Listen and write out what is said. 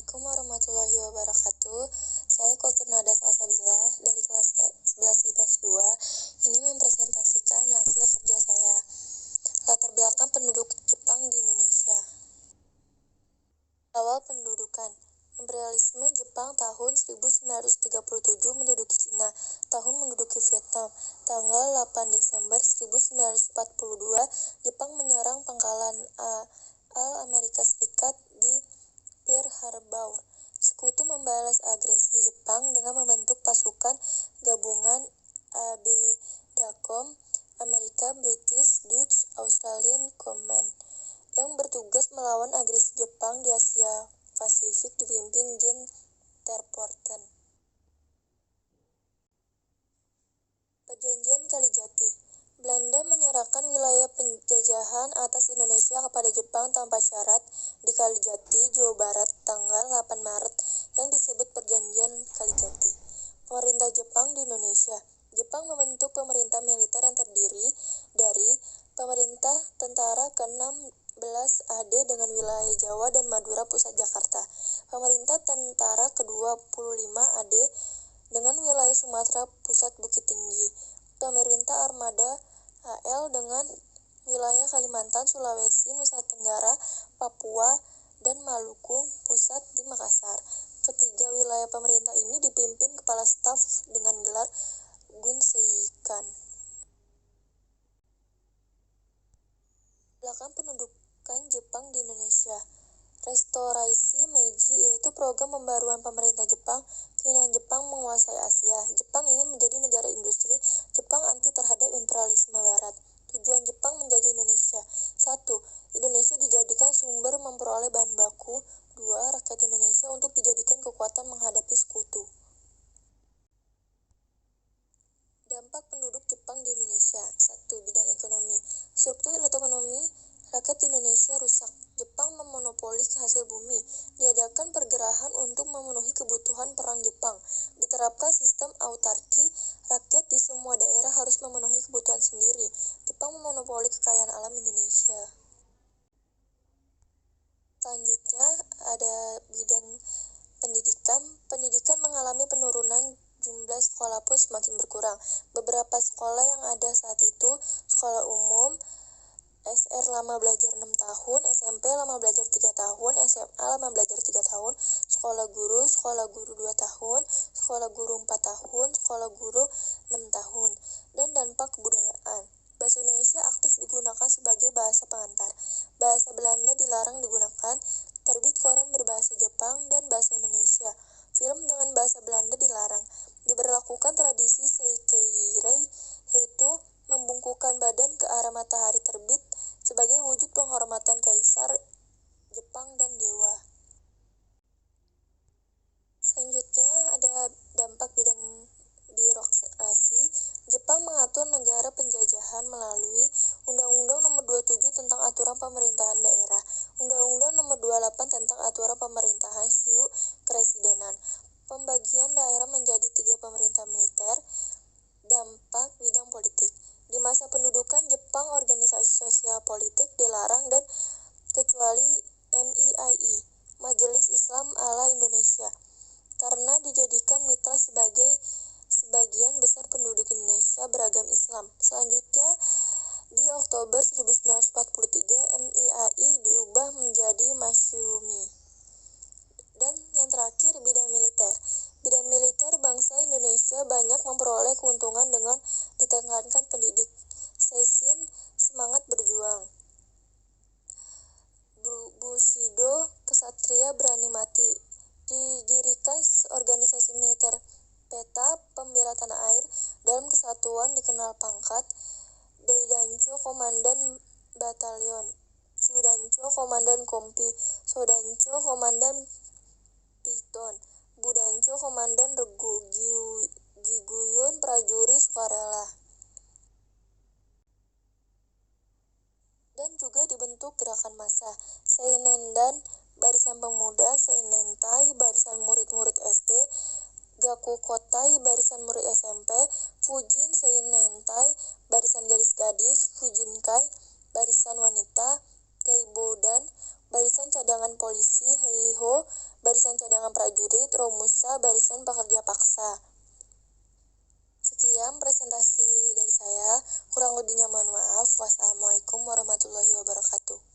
Assalamualaikum warahmatullahi wabarakatuh. Saya Kulturnada Salsabila dari kelas 11 IPS 2 ingin mempresentasikan hasil kerja saya. Latar belakang penduduk Jepang di Indonesia. Awal pendudukan. Imperialisme Jepang tahun 1937 menduduki Cina, tahun menduduki Vietnam. Tanggal 8 Desember 1942, Jepang menyerang pangkalan Amerika Serikat di Pearl Harbor. Sekutu membalas agresi Jepang dengan membentuk pasukan gabungan ABDACOM, Amerika, British, Dutch, Australian Command, yang bertugas melawan agresi Jepang di Asia Pasifik dipimpin Jen Terpoten. Perjanjian Kalijati. Belanda menyerahkan wilayah penjajahan atas Indonesia kepada Jepang tanpa syarat di Kalijati, Jawa Barat, tanggal 8 Maret yang disebut Perjanjian Kalijati. Pemerintah Jepang di Indonesia. Jepang membentuk pemerintah militer yang terdiri dari pemerintah tentara ke-16 AD dengan wilayah Jawa dan Madura pusat Jakarta, pemerintah tentara ke-25 AD dengan wilayah Sumatera pusat Bukit Tinggi, pemerintah armada AL dengan wilayah Kalimantan, Sulawesi, Nusa Tenggara, Papua, dan Maluku pusat di Makassar. Ketiga wilayah pemerintah ini dipimpin kepala staf dengan gelar Gunseikan. Belakang pendudukan Jepang di Indonesia. Restorasi Meiji yaitu program pembaruan pemerintah Jepang. Keinginan Jepang menguasai Asia. Jepang ingin menjadi negara industri. Jepang anti terhadap imperialisme Barat. Tujuan Jepang menjajah Indonesia. 1. Indonesia dijadikan sumber memperoleh bahan baku. 2. Rakyat Indonesia untuk dijadikan kekuatan menghadapi sekutu. Dampak penduduk Jepang di Indonesia. 1. Bidang ekonomi. Struktur ekonomi rakyat Indonesia rusak. Jepang memonopoli hasil bumi. Diadakan pergerakan untuk memenuhi kebutuhan perang Jepang. Diterapkan sistem autarki. Rakyat di semua daerah harus memenuhi kebutuhan sendiri. Jepang memonopoli kekayaan alam Indonesia. Selanjutnya ada bidang pendidikan. Pendidikan mengalami penurunan, jumlah sekolah pun semakin berkurang. Beberapa sekolah yang ada saat itu, sekolah umum, SR lama belajar 6 tahun, SMP lama belajar 3 tahun, SMA lama belajar 3 tahun, sekolah guru 2 tahun, sekolah guru 4 tahun, sekolah guru 6 tahun. Dan dampak kebudayaan. Bahasa Indonesia aktif digunakan sebagai bahasa pengantar. Bahasa Belanda dilarang digunakan. Terbit koran berbahasa Jepang dan bahasa Indonesia. Film dengan bahasa Belanda dilarang. Diberlakukan tradisi Seikei-rei, yaitu membungkukkan badan ke arah matahari terbit sebagai wujud penghormatan kaisar Jepang dan dewa. Selanjutnya ada dampak bidang birokrasi. Jepang mengatur negara penjajahan melalui Undang-Undang Nomor 27 tentang Aturan Pemerintahan Daerah, Undang-Undang Nomor 28 tentang Aturan Pemerintahan Shu Kepresidenan. Pembagian daerah menjadi 3 pemerintah militer. Dampak bidang politik. Di masa pendudukan Jepang, organisasi sosial politik dilarang dan kecuali MIAI, Majelis Islam ala Indonesia, karena dijadikan mitra sebagai sebagian besar penduduk Indonesia beragam Islam. Selanjutnya, di Oktober 1943, MIAI diubah menjadi Masyumi. Dan yang terakhir, bidang militer. Bidang militer bangsa Indonesia banyak memperoleh keuntungan dengan ditekankan pendidik. Seisin semangat berjuang. Bushido, kesatria berani mati. Didirikan organisasi militer peta pembela tanah air dalam kesatuan dikenal pangkat. Daidancho komandan batalion, Chudancho komandan kompi, Sodancho komandan piton, Budancho komandan regu, Giguyun prajurit sukarela. Dan juga dibentuk gerakan massa. Seinendan Barisan Pemuda, Seinentai Barisan Murid-Murid SD, Gakukotai Barisan Murid SMP, Fujin Seinentai Barisan Gadis-Gadis, Fujinkai Barisan Wanita, Keibodan barisan cadangan polisi, heiho, barisan cadangan prajurit, Romusa, barisan pekerja paksa. Sekian presentasi dari saya, kurang lebihnya mohon maaf. Wassalamualaikum warahmatullahi wabarakatuh.